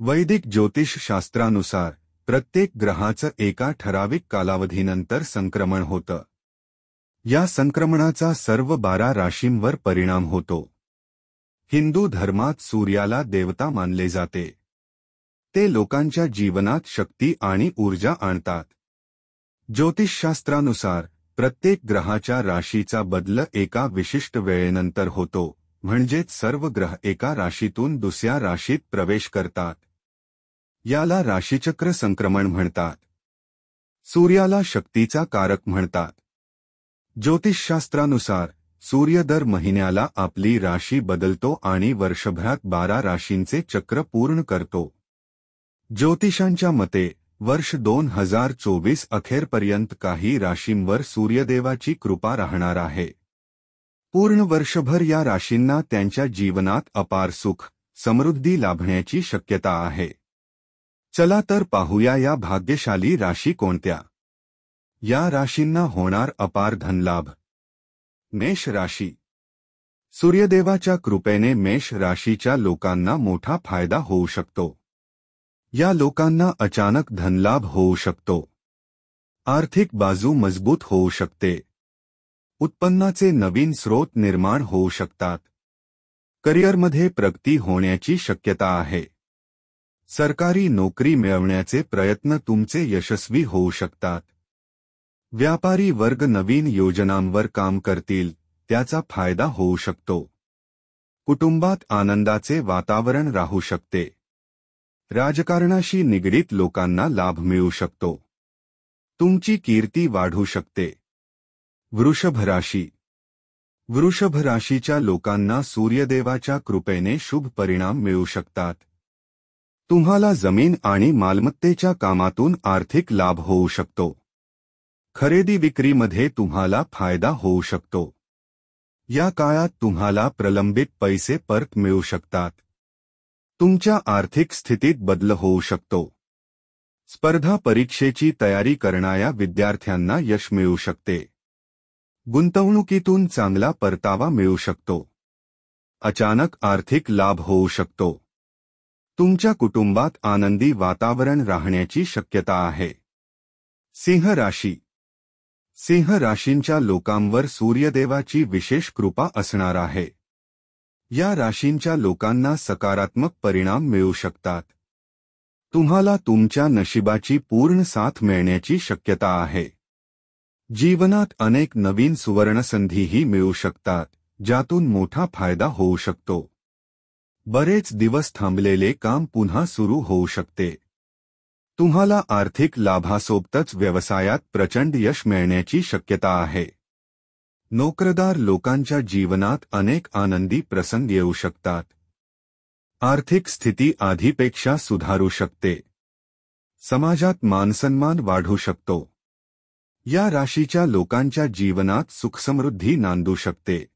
वैदिक ज्योतिषशास्त्रानुसार प्रत्येक ग्रहाचं एका ठराविक कालावधीनंतर संक्रमण होतं. या संक्रमणाचा सर्व 12 राशींवर परिणाम होतो. हिंदू धर्मात सूर्याला देवता मानले जाते. ते लोकांच्या जीवनात शक्ती आणि ऊर्जा आणतात. ज्योतिषशास्त्रानुसार प्रत्येक ग्रहाच्या राशीचा बदल एका विशिष्ट वेळेनंतर होतो, म्हणजेच सर्व ग्रह एका राशीतून दुसऱ्या राशीत प्रवेश करतात. याला राशीचक्र संक्रमण म्हणतात. सूर्याला शक्तीचा कारक म्हणतात. ज्योतिषशास्त्रानुसार सूर्य दर महिन्याला आपली राशी बदलतो आणि वर्षभरात 12 राशींचे चक्र पूर्ण करतो. ज्योतिषांच्या मते वर्ष 2024 अखेरपर्यंत काही राशींवर सूर्यदेवाची कृपा राहणार आहे. पूर्ण वर्षभर या राशींना त्यांच्या जीवनात अपार सुख, समृद्धी लाभण्याची शक्यता आहे. चला तर पाहूया या भाग्यशाली राशी कोणत्या. या राशींना होणार अपार धनलाभ. मेष राशी. सूर्यदेवाच्या कृपेने मेष राशीच्या लोकांना मोठा फायदा होऊ शकतो. या लोकांना अचानक धनलाभ होऊ शकतो. आर्थिक बाजू मजबूत होऊ शकते. उत्पन्नाचे नवीन स्रोत निर्माण होऊ शकतात. करिअरमध्ये प्रगती होण्याची शक्यता आहे. सरकारी नोकरी मिळवण्याचे प्रयत्न तुमचे यशस्वी होऊ शकतात. व्यापारी वर्ग नवीन योजनांवर काम करतील, त्याचा फायदा होऊ शकतो. कुटुंबात आनंदाचे वातावरण राहू शकते. राजकारणाशी निगडीत लोकांना लाभ मिळू शकतो. तुमची कीर्ती वाढू शकते. वृषभ राशी. वृषभ राशीच्या लोकांना सूर्यदेवाच्या कृपेने शुभ परिणाम मिळू शकतात. तुम्हाला जमीन आणि मालमत्तेच्या कामातून आर्थिक लाभ होऊ शकतो. खरेदी विक्रीमध्ये तुम्हाला फायदा होऊ शकतो. या काळात तुम्हाला प्रलंबित पैसे परत मिळू शकतात. तुमच्या आर्थिक स्थितीत बदल होऊ शकतो. स्पर्धा परीक्षेची तयारी करणाऱ्या विद्यार्थ्यांना यश मिळू शकते. गुंतवणुकीतून चांगला परतावा मिळू शकतो. अचानक आर्थिक लाभ होऊ शकतो. तुमच्या कुटुंबात आनंदी वातावरण राहण्याची शक्यता आहे. सिंह राशी. सिंह राशींच्या लोकांवर सूर्यदेवाची विशेष कृपा असणार आहे. या राशींच्या लोकांना सकारात्मक परिणाम मिळू शकतात. तुम्हाला तुमच्या नशिबाची पूर्ण साथ मिळण्याची शक्यता आहे. जीवनात अनेक नवीन सुवर्णसंधीही मिळू शकतात, ज्यातून मोठा फायदा होऊ शकतो. बरेच दिवस थांबलेले काम पुन्हा सुरू होऊ शकते. तुम्हाला आर्थिक लाभासोबतच व्यवसायात प्रचंड यश मिळण्याची शक्यता आहे. नोकरदार लोकांच्या जीवनात अनेक आनंदी प्रसंग येऊ शकतात. आर्थिक स्थिती आधीपेक्षा सुधारू शकते. समाजात मानसन्मान वाढू शकतो. या राशीच्या लोकांच्या जीवनात सुखसमृद्धी नांदू शकते.